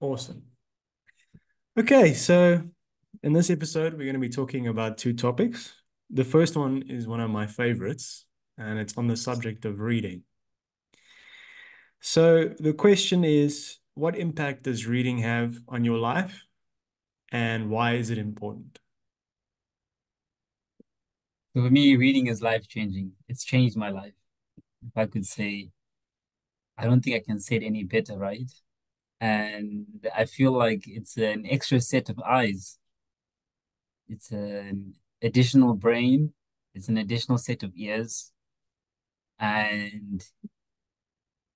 Awesome. Okay, so in this episode, we're going to be talking about two topics. The first one is one of my favorites, and it's on the subject of reading. So the question is, what impact does reading have on your life, and why is it important? So for me, reading is life changing. It's changed my life. If I could say, I don't think I can say it any better, right? And I feel like it's an extra set of eyes. It's an additional brain. It's an additional set of ears. And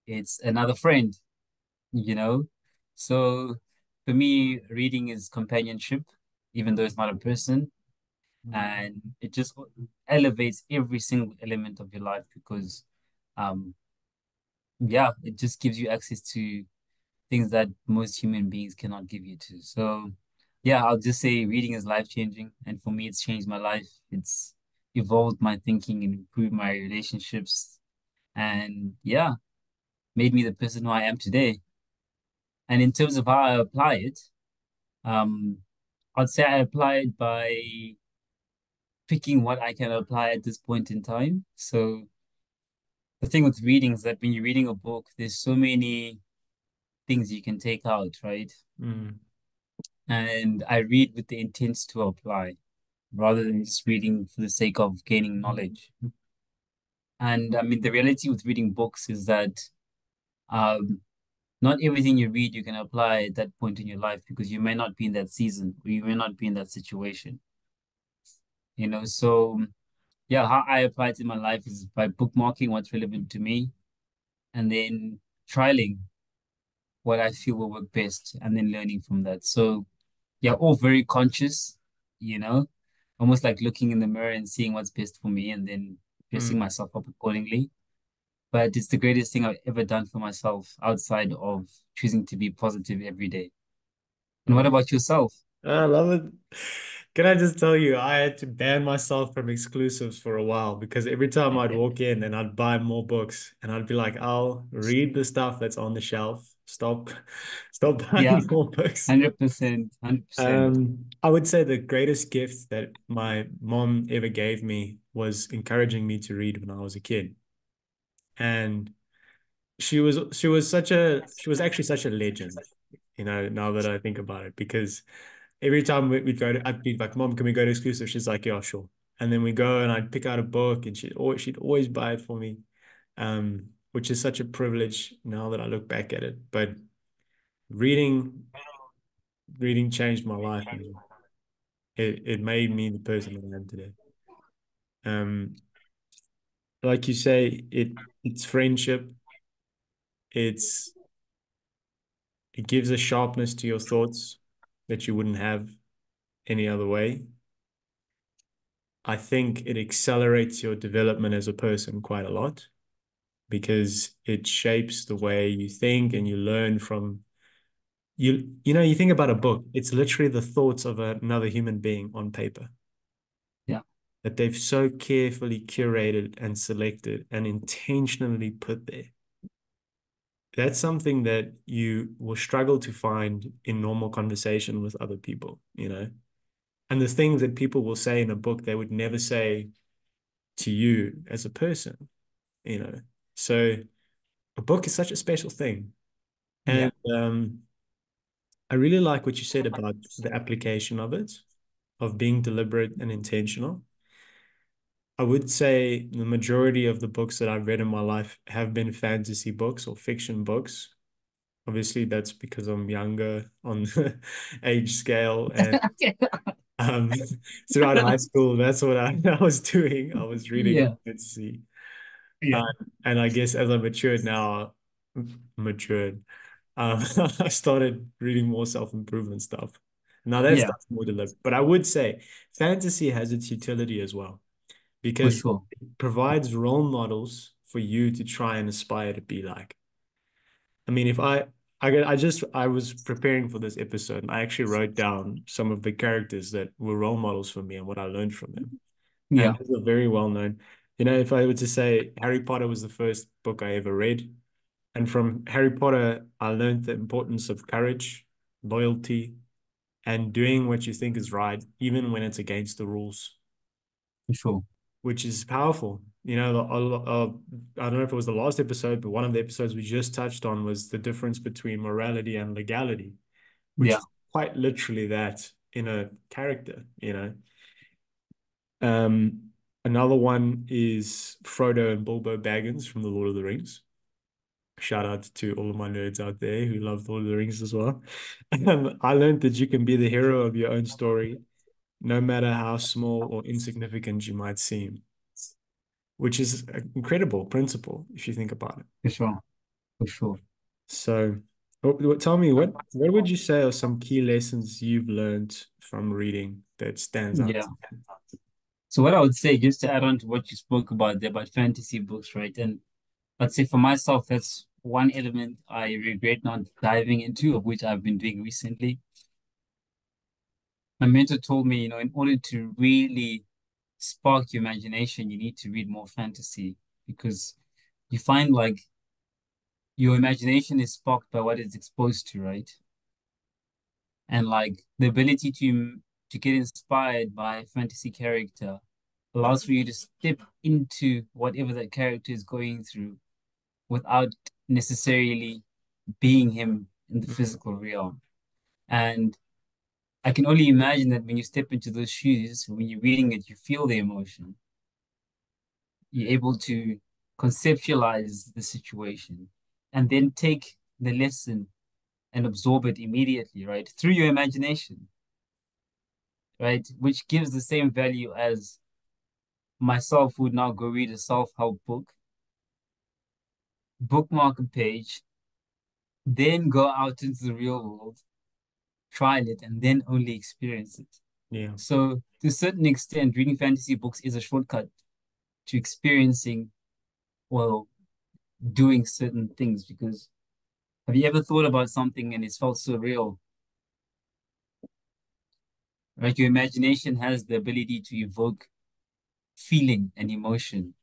it's another friend, you know? So for me, reading is companionship, even though it's not a person. And it just elevates every single element of your life because um yeah, it just gives you access to things that most human beings cannot give you to. So, yeah, I'll just say reading is life changing. And for me, it's changed my life. It's evolved my thinking and improved my relationships. And yeah, made me the person who I am today. And in terms of how I apply it, um, I'd say I apply it by picking what I can apply at this point in time. So the thing with reading is that when you're reading a book, there's so many things you can take out, right? Mm, And I read with the intent to apply rather than just reading for the sake of gaining knowledge. And I mean, the reality with reading books is that um, not everything you read you can apply at that point in your life because you may not be in that season or you may not be in that situation, you know? So, yeah, how I apply it in my life is by bookmarking what's relevant to me and then trialing what I feel will work best and then learning from that. So, yeah, all very conscious, you know, almost like looking in the mirror and seeing what's best for me and then dressing mm, myself up accordingly. But it's the greatest thing I've ever done for myself outside of choosing to be positive every day. And what mm. about yourself? I love it. Can I just tell you, I had to ban myself from exclusives for a while because every time I'd walk in and I'd buy more books and I'd be like, I'll read the stuff that's on the shelf. Stop Yeah, buying more books. 100%, 100%. I would say the greatest gift that my mom ever gave me was encouraging me to read when I was a kid. And she was actually such a legend, now that I think about it, because every time we'd go to, I'd be like, Mom, can we go to exclusive? She's like, yeah, sure. And then we go and I'd pick out a book and she'd always buy it for me. Which is such a privilege now that I look back at it. But reading reading changed my life, man. It made me the person that I am today. Um, like you say, it's friendship. It's it gives a sharpness to your thoughts that you wouldn't have any other way. I think it accelerates your development as a person quite a lot because it shapes the way you think and you learn from you think about a book, it's literally the thoughts of another human being on paper Yeah, that they've so carefully curated and selected and intentionally put there. That's something that you will struggle to find in normal conversation with other people. And the things that people will say in a book, they would never say to you as a person, you know. So a book is such a special thing. yeah, And I really like what you said about the application of it, of being deliberate and intentional. I would say the majority of the books that I've read in my life have been fantasy books or fiction books. Obviously, that's because I'm younger on the age scale. And um, throughout high school, that's what I was doing. I was reading yeah, fantasy. yeah, Uh, and I guess as I matured, I started reading more self-improvement stuff. Now that yeah, stuff's more deliberate. But I would say fantasy has its utility as well for because sure. it provides role models for you to try and aspire to be like. I mean, if I was preparing for this episode and I actually wrote down some of the characters that were role models for me and what I learned from them. And Yeah, those are very well known. If I were to say Harry Potter was the first book I ever read, and from Harry Potter, I learned the importance of courage. loyalty, and doing what you think is right, even when it's against the rules, for sure. which is powerful. I don't know if it was the last episode, but one of the episodes we just touched on was the difference between morality and legality, which Yeah, is quite literally that in a character. Um, Another one is Frodo and Bilbo Baggins from The Lord of the Rings. Shout out to all of my nerds out there who love Lord of the Rings as well. I learned that you can be the hero of your own story, no matter how small or insignificant you might seem, which is an incredible principle if you think about it. for sure, for sure. So, tell me what would you say are some key lessons you've learned from reading that stands out Yeah. to you? So what I would say, just to add on to what you spoke about there about fantasy books, right? And I'd say for myself, that's one element I regret not diving into, of which I've been doing recently. My mentor told me, in order to really spark your imagination, you need to read more fantasy because you find like your imagination is sparked by what it's exposed to, right? And like the ability to get inspired by a fantasy character allows for you to step into whatever that character is going through without necessarily being him in the Mm, physical realm. And I can only imagine that when you step into those shoes, when you're reading it, you feel the emotion. You're able to conceptualize the situation and then take the lesson and absorb it immediately, right? Through your imagination, right? Which gives the same value as myself would now go read a self-help book, bookmark a page, then go out into the real world, try it, and then only experience it. yeah, So, to a certain extent, reading fantasy books is a shortcut to experiencing, well, doing certain things. Because have you ever thought about something and it's felt so real? Right? Your imagination has the ability to evoke feeling and emotion.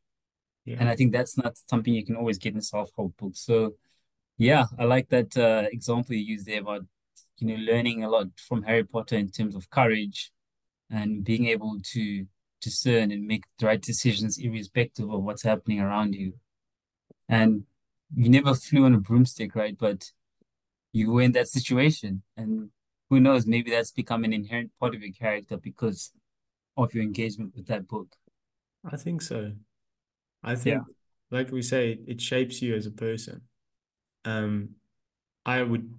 yeah. And I think that's not something you can always get in self-help books. So, yeah, I like that example you used there about, learning a lot from Harry Potter in terms of courage and being able to discern and make the right decisions irrespective of what's happening around you. And you never flew on a broomstick, right? But you were in that situation. And who knows, maybe that's become an inherent part of your character because of your engagement with that book. I think so. I Yeah. think, like we say, it shapes you as a person. Um, I would,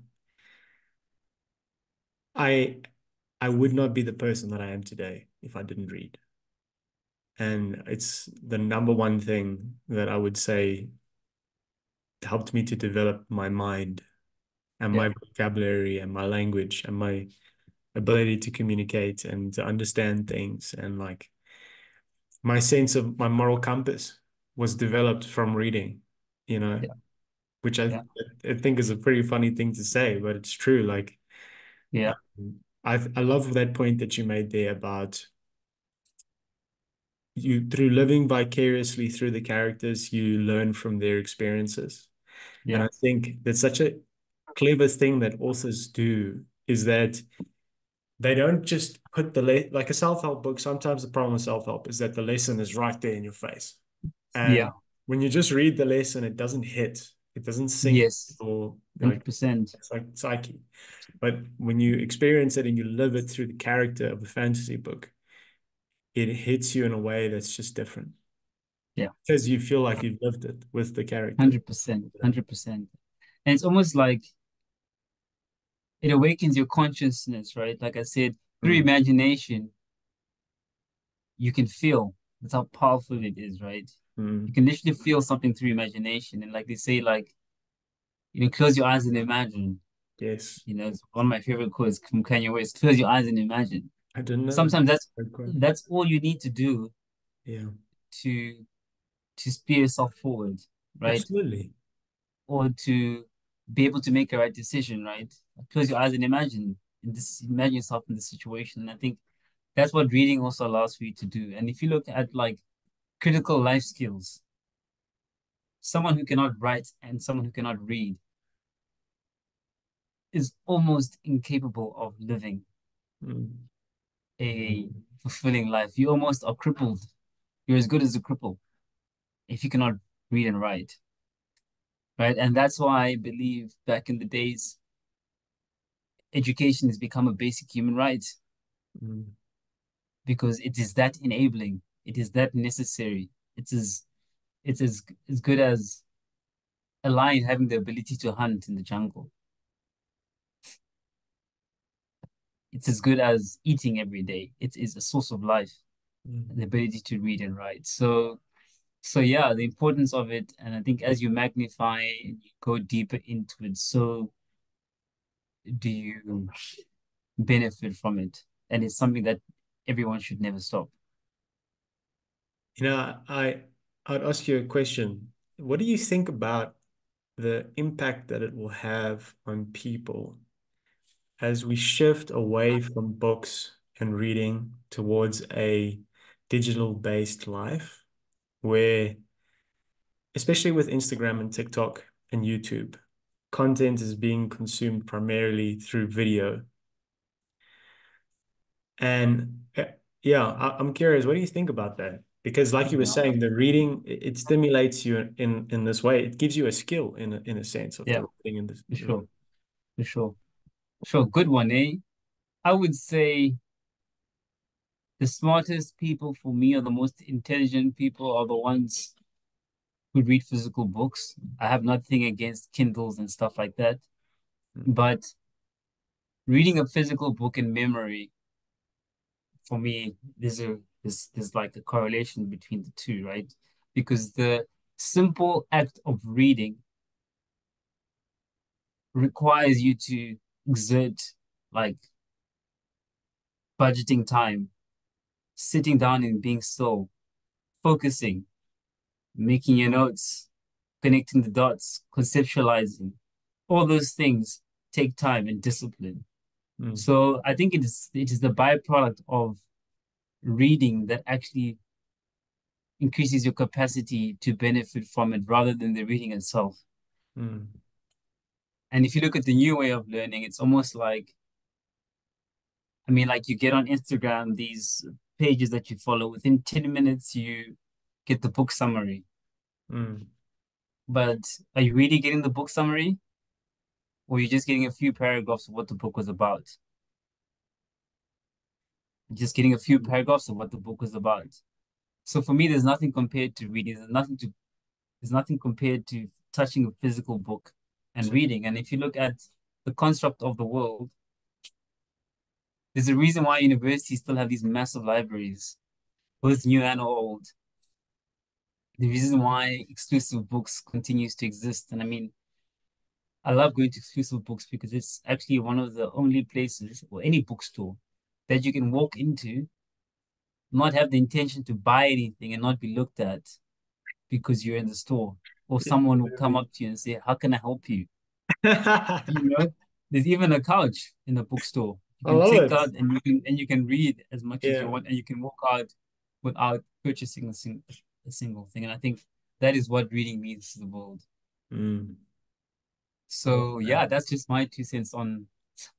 I, I would not be the person that I am today if I didn't read. And it's the number one thing that I would say helped me to develop my mind and Yeah. my vocabulary and my language and my ability to communicate and to understand things. And like my sense of my moral compass was developed from reading, you know, Yeah. which Yeah. I think is a pretty funny thing to say, but it's true. Like, Yeah. I love that point that you made there about you through living vicariously through the characters, you learn from their experiences. And Yeah. I think that's such a clever thing that authors do is that they don't just put like a self-help book. Sometimes the problem with self-help is that the lesson is right there in your face. Yeah. And when you just read the lesson, it doesn't hit, it doesn't sink Yes. or like 100%. it's like psyche. But when you experience it and you live it through the character of the fantasy book, it hits you in a way that's just different Yeah. because you feel like you've lived it with the character. 100%. 100%. And it's almost like it awakens your consciousness, right? Like I said, through Mm, imagination, you can feel that's how powerful it is, right? You mm, can literally feel something through imagination. And like they say, like, close your eyes and imagine. yes, It's one of my favorite quotes from Kanye West, close your eyes and imagine. I didn't know that. Sometimes that's Good quote. that's all you need to do Yeah, to to steer yourself forward, right? absolutely. Or to be able to make a right decision, right? Close your eyes and imagine yourself in the situation. And I think that's what reading also allows for you to do. And if you look at like critical life skills, someone who cannot write and someone who cannot read, is almost incapable of living mm, a fulfilling life. You almost are crippled. You're as good as a cripple if you cannot read and write, right? And that's why I believe back in the days, education has become a basic human right mm, because it is that enabling, it is that necessary. It's as good as a lion having the ability to hunt in the jungle. It's as good as eating every day. It is a source of life, the mm. ability to read and write. So yeah, the importance of it, and I think as you magnify and you go deeper into it, so do you benefit from it. And it's something that everyone should never stop. You know, I'd ask you a question. What do you think about the impact that it will have on people as we shift away from books and reading towards a digital-based life, where, especially with Instagram and TikTok and YouTube, content is being consumed primarily through video. And yeah, I'm curious, what do you think about that? Because like you were Yeah, saying, the reading, it stimulates you in this way. It gives you a skill in a sense of yeah, the reading in this. for sure, for sure. Sure, good one, eh? I would say the smartest people for me or the most intelligent people are the ones who read physical books. I have nothing against Kindles and stuff like that, but reading a physical book in memory, for me, there's like a correlation between the two, right? Because the simple act of reading requires you to exert like budgeting time, sitting down and being still, focusing, making your notes, connecting the dots, conceptualizing. All those things take time and discipline. Mm, So I think it is the byproduct of reading that actually increases your capacity to benefit from it rather than the reading itself. mm, And if you look at the new way of learning, it's almost like, I mean, like you get on Instagram, these pages that you follow, within 10 minutes, you get the book summary. mm. But are you really getting the book summary? Or are you just getting a few paragraphs of what the book was about? Just getting a few paragraphs of what the book was about. So for me, there's nothing compared to reading. There's nothing compared to touching a physical book and So, reading. And if you look at the construct of the world, there's a reason why universities still have these massive libraries, both new and old. The reason why exclusive books continues to exist. And I mean, I love going to exclusive books because it's actually one of the only places or any bookstore that you can walk into, not have the intention to buy anything and not be looked at because you're in the store. Or yeah, someone will come absolutely. up to you and say, how can I help you? You know, there's even a couch in the bookstore. You I can love take it. out and you can read as much as you Yeah. want and you can walk out without purchasing a single thing. And I think that is what reading means to the world. Mm. I love So that. yeah, that's just my 2 cents on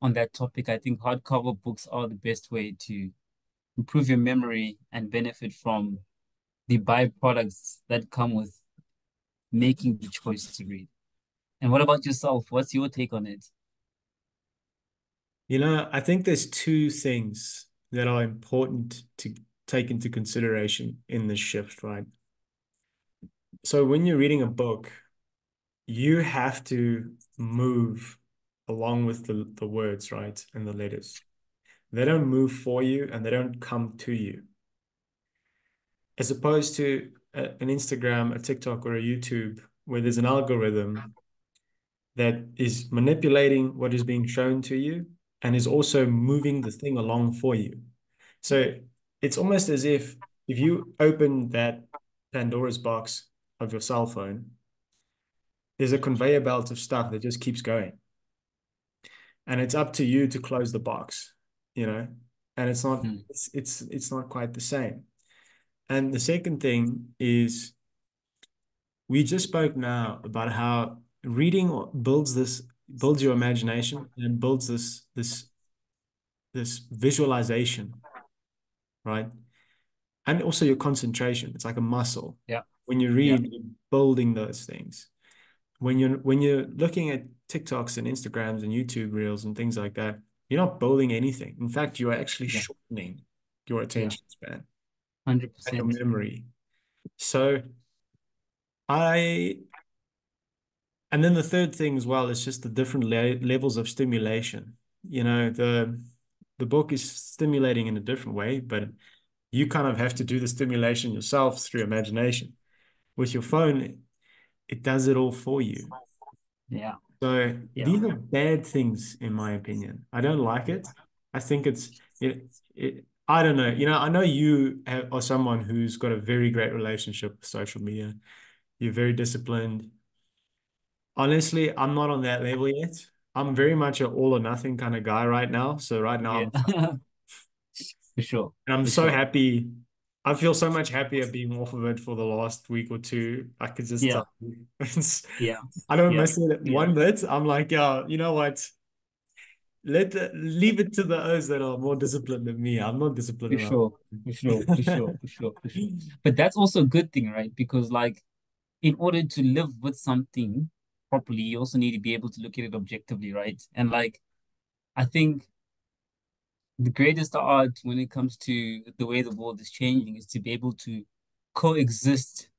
that topic. I think hardcover books are the best way to improve your memory and benefit from the byproducts that come with making the choice to read. And what about yourself? What's your take on it? You know, I think there's two things that are important to take into consideration in this shift, right? So when you're reading a book, you have to move along with the words, right? And the letters. They don't move for you and they don't come to you. As opposed to an Instagram, a TikTok, or a YouTube, where there's an algorithm that is manipulating what is being shown to you and is also moving the thing along for you. So it's almost as if you open that Pandora's box of your cell phone, there's a conveyor belt of stuff that just keeps going. And it's up to you to close the box, you know? And Hmm. it's not quite the same. And the second thing is we just spoke now about how reading builds this builds your imagination and builds this visualization, right? And also your concentration. It's like a muscle. Yeah. When you Yeah. read, you're building those things. When you're looking at TikToks and Instagrams and YouTube reels and things like that, you're not building anything. In fact, you are actually Yeah. shortening your Yeah. attention span and your 100%. memory. So I, and then the third thing as well is just the different levels of stimulation. The book is stimulating in a different way, but you kind of have to do the stimulation yourself through imagination. With your phone, it does it all for you. Yeah. So Yeah. these are bad things, in my opinion. I don't like it. I think I don't know. I know are someone who's got a very great relationship with social media. You're very disciplined. Honestly, I'm not on that level yet. I'm very much an all or nothing kind of guy right now. So right now, Yeah. For sure. and I'm For so sure. happy. I feel so much happier being off of it for the last week or two. I could just Yeah. tell you. Yeah. I don't Yeah. miss it Yeah. one bit. I'm like, yeah, you know what? Leave it to those that are more disciplined than me. I'm not disciplined For enough. sure. For sure. For sure. For sure. For sure. But that's also a good thing, right? Because like in order to live with something properly, you also need to be able to look at it objectively, right? And like I think the greatest art when it comes to the way the world is changing is to be able to coexist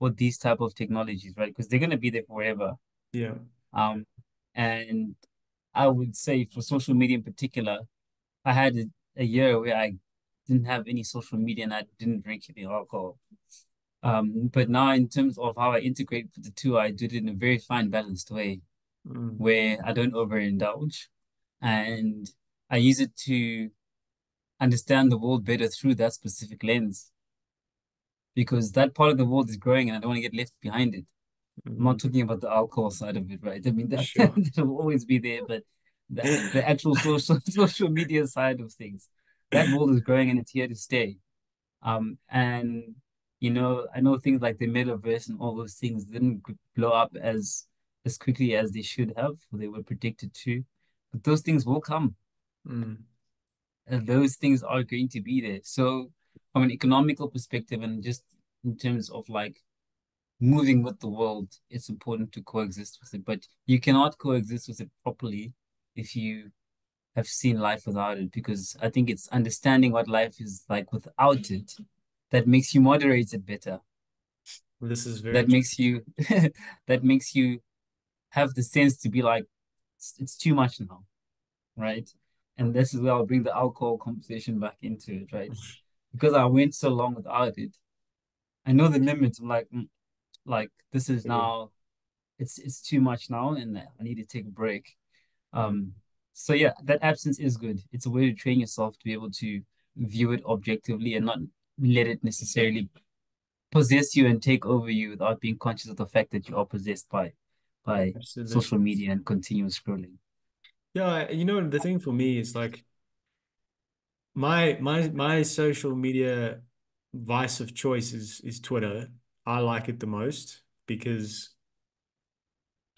with these type of technologies, right? Because they're gonna be there forever. Yeah. Um, and I would say for social media in particular, I had a year where I didn't have any social media and I didn't drink any alcohol. But now in terms of how I integrate the two, I do it in a very fine balanced way Mm, where I don't overindulge and I use it to understand the world better through that specific lens because that part of the world is growing and I don't want to get left behind it. I'm not mm, talking about the alcohol side of it, right? I mean that sure. that'll always be there, but the actual social media side of things, that world is growing and it's here to stay. And I know things like the metaverse and all those things didn't blow up as quickly as they should have, or they were predicted to, but those things will come, Mm, and those things are going to be there. So, from an economical perspective, and just in terms of like moving with the world, it's important to coexist with it. But you cannot coexist with it properly if you have seen life without it, because I think it's understanding what life is like without it that makes you moderate it better. this is very That true. makes you that makes you have the sense to be like it's too much now, right? And this is where I'll bring the alcohol conversation back into it, right? Because I went so long without it, I know the limits. I'm like, like this is now it's too much now, and I need to take a break. Mm. Um, so yeah, that absence is good. It's a way to train yourself to be able to view it objectively and not let it necessarily possess you and take over you without being conscious of the fact that you are possessed by Absolutely. social media and continuous scrolling. Yeah, the thing for me is like my social media vice of choice is Twitter. I like it the most because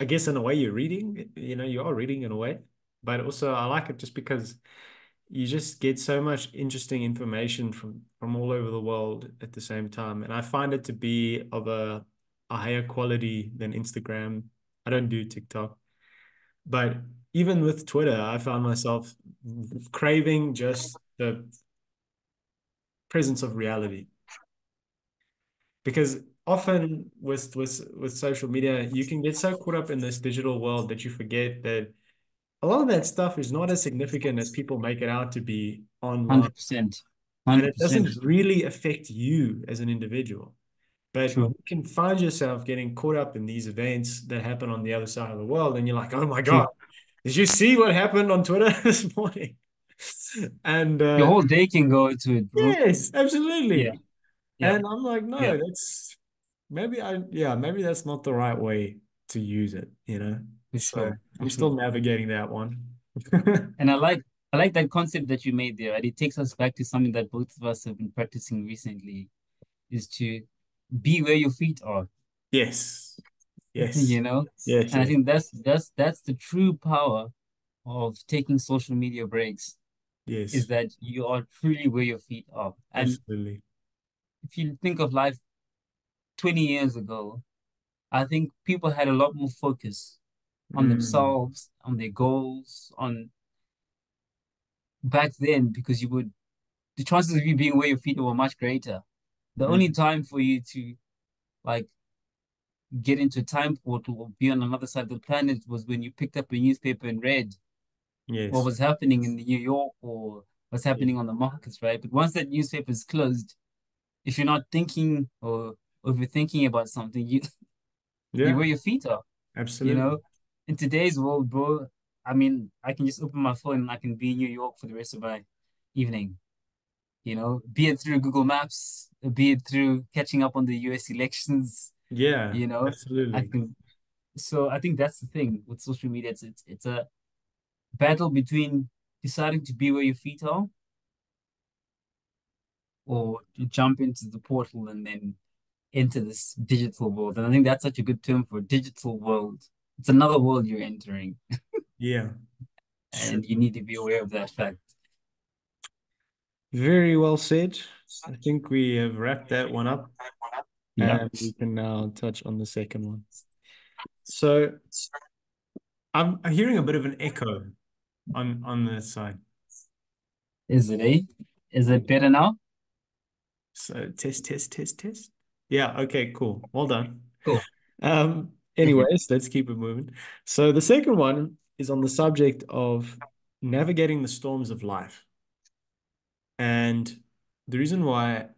I guess in a way you're reading, you are reading in a way, but also I like it just because you just get so much interesting information from all over the world at the same time. And I find it to be of a higher quality than Instagram. I don't do TikTok, but even with Twitter, I found myself craving just the presence of reality. Because often with social media, you can get so caught up in this digital world that you forget that a lot of that stuff is not as significant as people make it out to be online. 100%. And it 100%. doesn't really affect you as an individual. But True. you can find yourself getting caught up in these events that happen on the other side of the world. And you're like, oh my God, True. did you see what happened on Twitter this morning? And Your whole day can go into it, bro. yes, Yeah. absolutely. Yeah. And I'm like, Yeah. no, maybe that's not the right way to use it. For So sure. For I'm still sure. navigating that one. And I like that concept that you made there. And it takes us back to something that both of us have been practicing recently, is to be where your feet are. Yes. Yes. you know? Yes, And I yes, think that's the true power of taking social media breaks, is yes. that you are truly where your feet are. And Absolutely. if you think of life 20 years ago, I think people had a lot more focus on Mm. themselves, on their goals, on back then, because you would the chances of you being where your feet were much greater. The only Mm. time for you to like get into a time portal or be on another side of the planet was when you picked up a newspaper and read what Yes. was happening in New York or what's Yeah. happening on the markets, right? But once that newspaper is closed, if you're not thinking or overthinking about something, you Yeah, where your feet are, you absolutely. know? In today's world, bro, I mean, I can just open my phone and I can be in New York for the rest of my evening, be it through Google Maps, be it through catching up on the US elections, Yeah, you know, I absolutely. can. So I think that's the thing with social media. It's a battle between deciding to be where your feet are or to jump into the portal and then enter this digital world. And I think that's such a good term for a digital world. It's another world you're entering, Yeah, and you true. need to be aware of that fact. Very well said. I think we have wrapped that one up Yeah. and we can now touch on the second one. So I'm hearing a bit of an echo on the side. Is it a? Is it better now? So test, test, test, test. Yeah, okay, cool. Well done. Cool. Thank you. Anyways, let's keep it moving. So the second one is on the subject of navigating the storms of life. And the reason why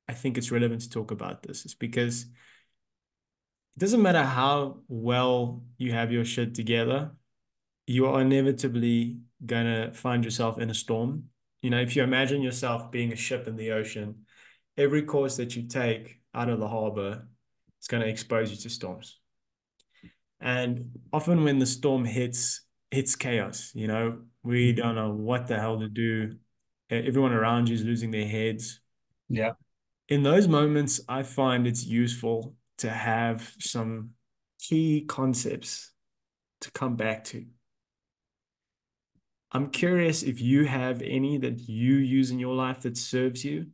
I think it's relevant to talk about this is because it doesn't matter how well you have your shit together, you are inevitably gonna find yourself in a storm. If you imagine yourself being a ship in the ocean, every course that you take out of the harbor is going to expose you to storms. And often when the storm hits, it's chaos. We Mhm. don't know what the hell to do. Everyone around you is losing their heads. Yeah. In those moments, I find it's useful to have some key concepts to come back to. I'm curious if you have any that you use in your life that serves you.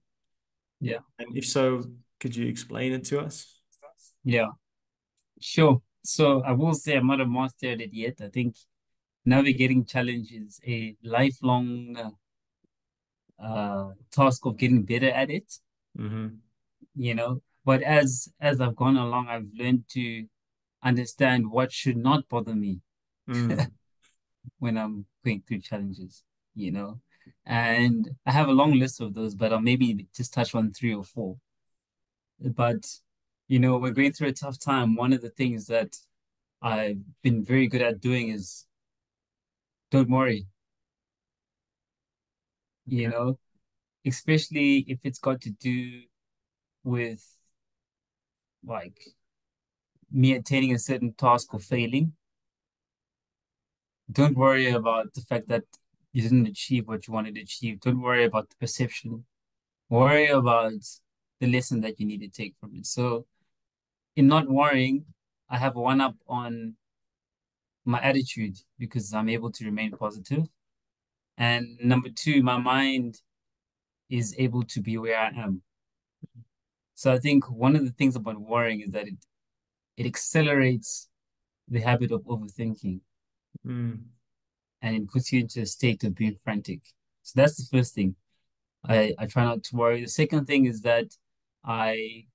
Yeah. And if so, could you explain it to us? Yeah. Sure. So I will say I'm not a master at it yet. I think navigating challenge is a lifelong task of getting better at it, Mm-hmm. But as I've gone along, I've learned to understand what should not bother me Mm. when I'm going through challenges, you know. And I have a long list of those, but I'll maybe just touch on three or four. But we're going through a tough time. One of the things that I've been very good at doing is don't worry, you Okay. know, especially if it's got to do with like me attaining a certain task or failing. Don't worry about the fact that you didn't achieve what you wanted to achieve. Don't worry about the perception. Worry about the lesson that you need to take from it. So, in not worrying, I have one up on my attitude because I'm able to remain positive. And number two, my mind is able to be where I am. So, I think one of the things about worrying is that it accelerates the habit of overthinking Mm. and it puts you into a state of being frantic. So, that's the first thing. I try not to worry. The second thing is that I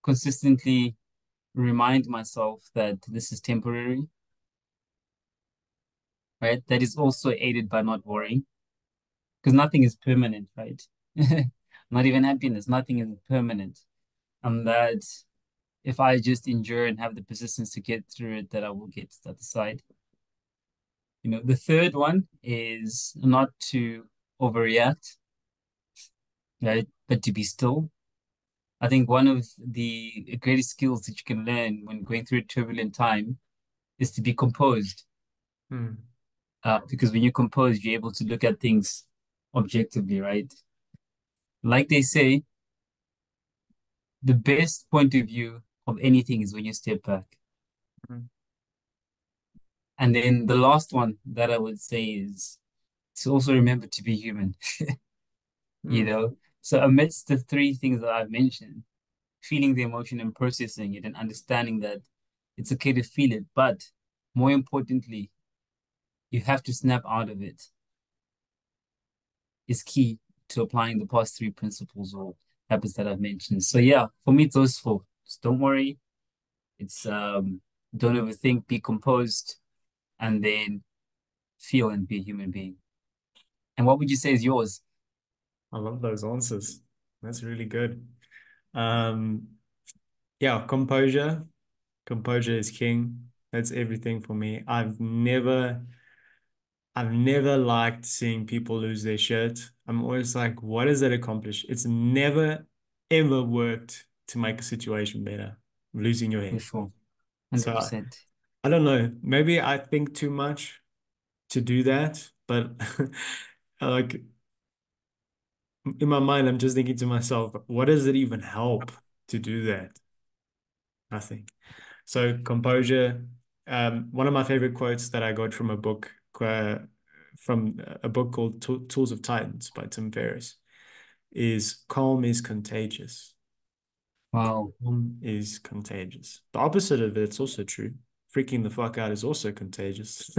consistently remind myself that this is temporary, right? That is also aided by not worrying because nothing is permanent, right? Not even happiness, nothing is permanent. And that if I just endure and have the persistence to get through it, that I will get to the other side. The third one is not to overreact, right? But to be still. I think one of the greatest skills that you can learn when going through a turbulent time is to be composed. Mm. Because when you're composed, you're able to look at things objectively, right? Like they say, the best point of view of anything is when you step back. Mm. And then the last one that I would say is to also remember to be human, you Mm. know? So amidst the three things that I've mentioned, feeling the emotion and processing it and understanding that it's okay to feel it, but more importantly, you have to snap out of it is key to applying the past three principles or habits that I've mentioned. So yeah, for me, it's those four. Just don't worry. It's don't overthink, be composed, and then feel and be a human being. And what would you say is yours? I love those answers. That's really good. Um, yeah, composure. Composure is king. That's everything for me. I've never liked seeing people lose their shit. I'm always like, what does that accomplish? It's never ever worked to make a situation better, losing your For head. sure. So I, 100%. I don't know. Maybe I think too much to do that, but like in my mind, I'm just thinking to myself, what does it even help to do that? Nothing. So composure, one of my favorite quotes that I got from a book called Tools of Titans by Tim Ferriss is calm is contagious. Wow. Calm is contagious. The opposite of it's also true. Freaking the fuck out is also contagious.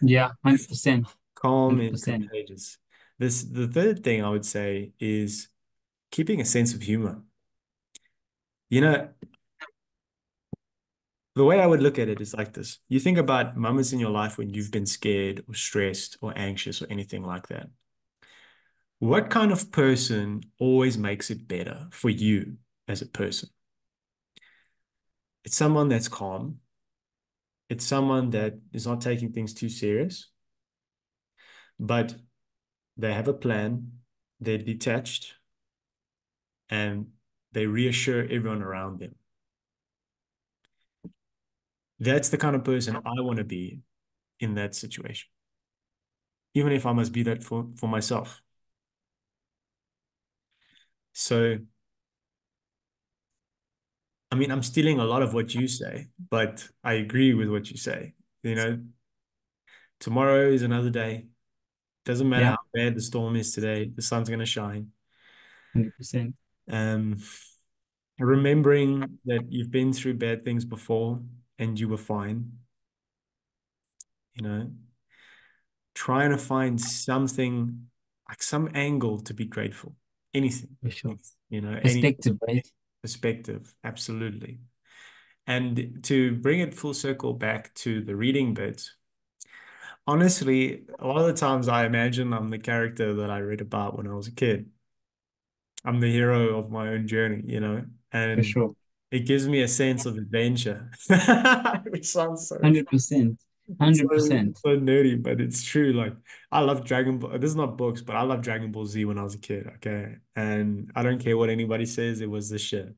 Yeah, 100%. Calm is 100%. contagious. The third thing I would say is keeping a sense of humor. You know, the way I would look at it is like this. You think about moments in your life when you've been scared or stressed or anxious or anything like that. What kind of person always makes it better for you as a person? It's someone that's calm. It's someone that is not taking things too serious, but they have a plan, they're detached, and they reassure everyone around them. That's the kind of person I want to be in that situation, even if I must be that for myself. So I mean, I'm stealing a lot of what you say, but I agree with what you say. You know, tomorrow is another day. Doesn't matter Yeah, how bad the storm is today, the sun's going to shine. 100%. Um, remembering that you've been through bad things before and you were fine, you know, trying to find something like some angle to be grateful. Anything, For sure. any Perspective, right? perspective, absolutely. And to bring it full circle back to the reading bit, honestly, a lot of the times I imagine I'm the character that I read about when I was a kid. I'm the hero of my own journey, For and sure. it gives me a sense of adventure, which sounds 100%. it's so 100%. so nerdy, but it's true. Like I love Dragon Ball. This is not books, but I love Dragon Ball Z when I was a kid. Okay, and I don't care what anybody says. It was the shit.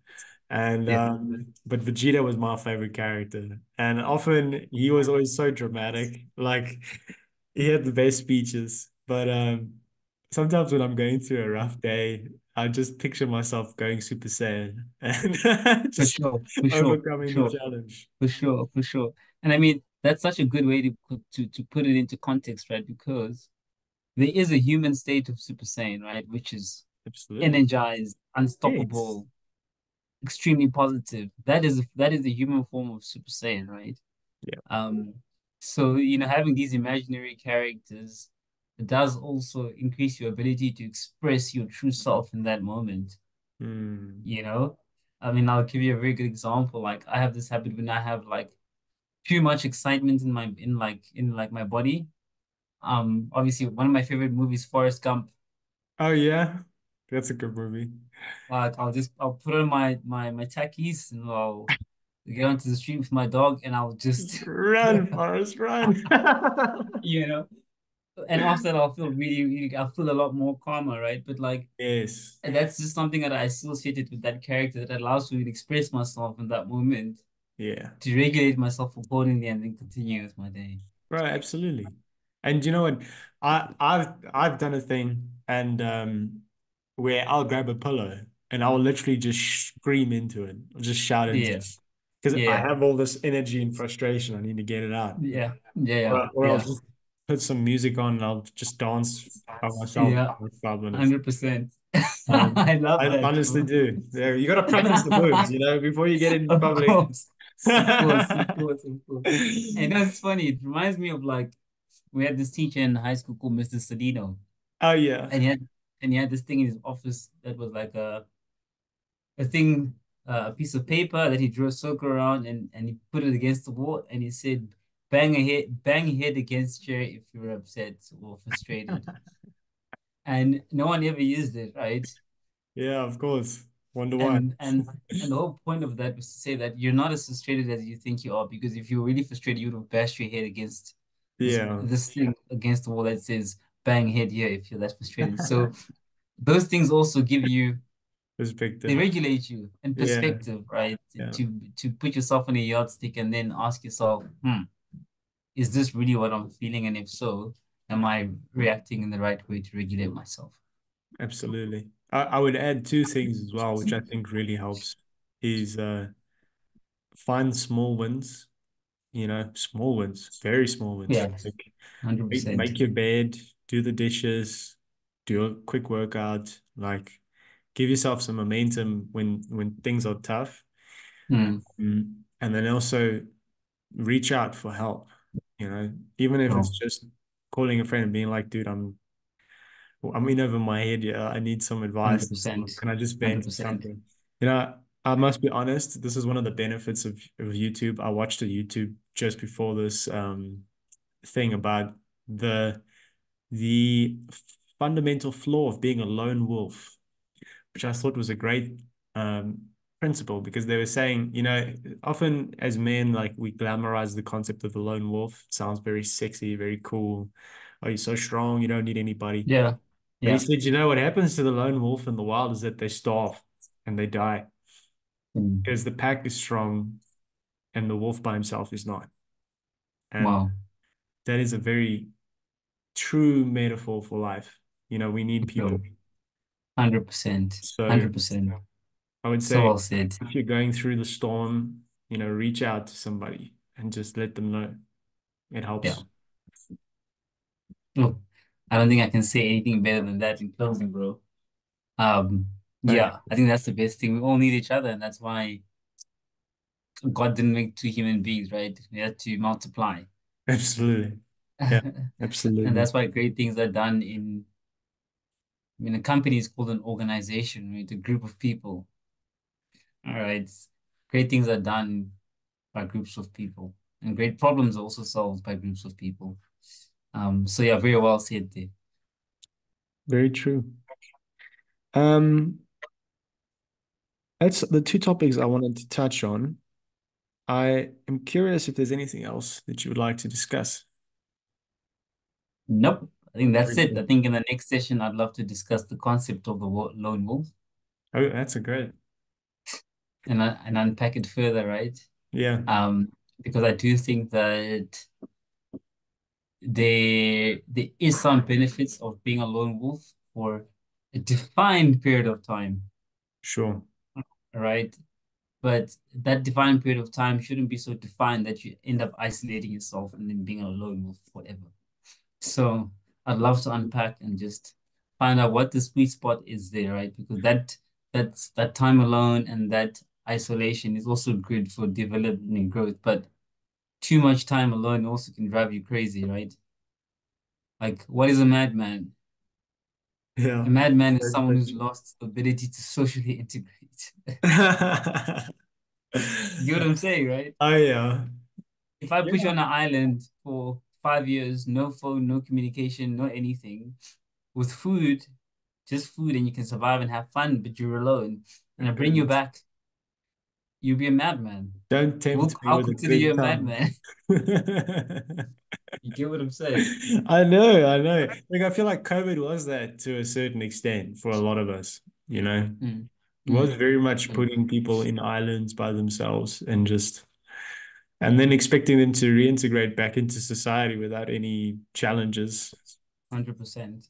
And Yeah, but Vegeta was my favorite character, and often he was always so dramatic. Like he had the best speeches, but sometimes when I'm going through a rough day, I just picture myself going Super Saiyan and for just sure. For sure. For overcoming the sure. challenge. For sure. For sure. And I mean, that's such a good way to put it into context, right? Because there is a human state of Super Saiyan, right? Which is Absolutely. energized, Yes. unstoppable, extremely positive. That is the human form of Super Saiyan, right? Yeah. Um, so having these imaginary characters does also increase your ability to express your true self in that moment, Hmm. you know? I mean, I'll give you a very good example. Like I have this habit when I have like too much excitement in my body. Obviously one of my favorite movies, Forrest Gump. Oh yeah, that's a good movie. Like I'll put on my tackies and I'll go into the street with my dog and I'll just Run, Forrest, run. you know and after that I'll feel I'll feel a lot more calmer, right? But like Yes. and that's just something that I associated with that character that allows me to express myself in that moment, Yeah. to regulate myself accordingly and then continue with my day. Right, absolutely. And you know what? I've done a thing and where I'll grab a pillow and I'll literally just scream into it. I'll just shout into Yeah, it. because I Yeah. have all this energy and frustration. I need to get it out. Yeah. Yeah. Or I'll Yeah. just put some music on and I'll just dance by myself Yeah. for 5 minutes. 100%. I love I that, honestly bro. do. Yeah, you got to practice the moves, before you get in Of public. course. Of course. Of course. Of course. And that's funny. It reminds me of like we had this teacher in high school called Mr. Sedino, Oh yeah. and he had this thing in his office that was like a thing, a piece of paper that he drew a circle around and he put it against the wall and he said, bang a head against chair if you're upset or frustrated. And no one ever used it, right? Yeah, of course. Wonder why. And the whole point of that was to say that you're not as frustrated as you think you are, because if you're really frustrated, you would have bashed your head against Yeah, this thing against the wall that says bang head here if you're that frustrated. So those things also give you, they perspective. regulate you and Yeah, perspective, right? yeah, To put yourself on a yardstick and then ask yourself, is this really what I'm feeling? And if so, am I reacting in the right way to regulate myself? absolutely. I would add two things as well, which I think really helps, is find small wins, small wins, very small wins. Yeah, Like 100%. make your bed, do the dishes, do a quick workout, like give yourself some momentum when things are tough. Mm, And then also reach out for help, even if it's bro, just calling a friend and being like, dude, I'm in over my head. Yeah, I need some advice. 100%. Can I just vent or 100%. something? I must be honest, this is one of the benefits of YouTube. I watched a YouTube just before this thing about the the fundamental flaw of being a lone wolf, which I thought was a great um, principle because they were saying, often as men, like we glamorize the concept of the lone wolf. It sounds very sexy, very cool. Oh, you're so strong, you don't need anybody. Yeah. But he Yeah. said, what happens to the lone wolf in the wild is that they starve and they die Mm. because the pack is strong and the wolf by himself is not. And Wow. that is a very true metaphor for life. We need Bro, people. 100%. So 100%. I would So say well said. if you're going through the storm, reach out to somebody and just let them know. It Yeah. helps. Look, I don't think I can say anything better than that in closing, bro. Um, Okay. yeah, I think that's the best thing. We all need each other, and that's why God didn't make two human beings, right? We had to multiply. Absolutely. Yeah, And absolutely. that's why great things are done a company is called an organization, right? A group of people. All right. Great things are done by groups of people. And great problems are also solved by groups of people. So yeah, very well said there. Very true. Um, that's the two topics I wanted to touch on. I am curious if there's anything else that you would like to discuss. Nope. I think that's Very it. I cool. think in the next session, I'd love to discuss the concept of the lone wolf Oh, that's a great. and unpack it further, right? Yeah, Because I do think that there is some benefits of being a lone wolf for a defined period of time, sure. right? But that defined period of time shouldn't be so defined that you end up isolating yourself and then being a lone wolf forever. So I'd love to unpack and just find out what the sweet spot is there, right? Because that time alone and that isolation is also good for development and growth, but too much time alone also can drive you crazy, right? Like, what is a madman? Yeah. A madman is Very someone who's touching. lost the ability to socially integrate. You get what I'm saying, right? Oh yeah. If I put you Yeah. on an island for 5 years, no phone, no communication, no anything, with food, just food, and you can survive and have fun, but you're alone, and I bring you Goodness. back, you'll be a madman. Don't tempt me I'll with a consider you good a tongue. madman. You get what I'm saying? I know, I know. Like I feel like COVID was that to a certain extent for a lot of us, Mm, It was mm, very much mm, putting people in islands by themselves and then expecting them to reintegrate back into society without any challenges. 100%.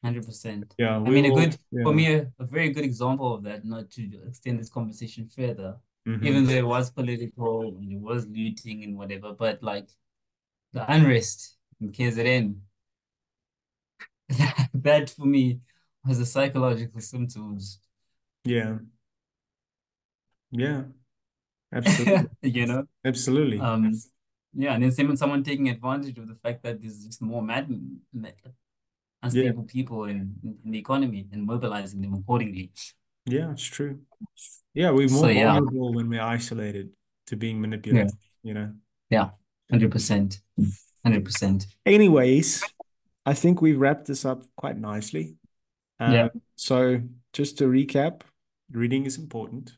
100%. Yeah, I we mean, all, for yeah. me, a very good example of that, not to extend this conversation further, Hmm. even though it was political and it was looting and whatever, but like the unrest in KZN, that for me was the psychological symptoms, Yeah. Yeah. Absolutely. you know? Absolutely. Um, yeah, and then someone taking advantage of the fact that there's just more Yeah. unstable people in the economy and mobilizing them accordingly. Yeah, it's true. Yeah, we're So more yeah, vulnerable when we're isolated to being yeah, manipulated, you know. yeah, 100%, 100%. Anyways, I think we wrapped this up quite nicely. Yeah, So just to recap, reading is important.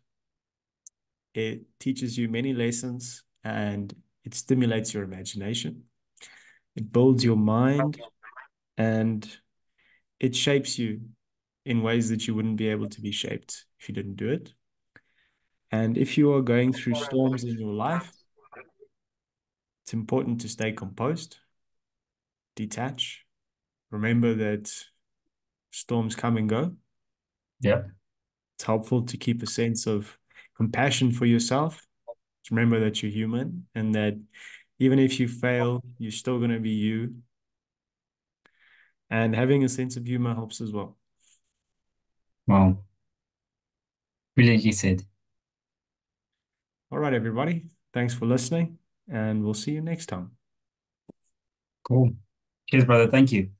It teaches you many lessons and it stimulates your imagination. It builds your mind and it shapes you in ways that you wouldn't be able to be shaped if you didn't do it. And if you are going through storms in your life, it's important to stay composed, detach. Remember that storms come and go. yeah. It's helpful to keep a sense of compassion for yourself. To remember that you're human and that even if you fail, you're still going to be you. And having a sense of humor helps as well. Wow, brilliantly said. All right, everybody. Thanks for listening, and we'll see you next time. Cool. Cheers, brother. Thank you.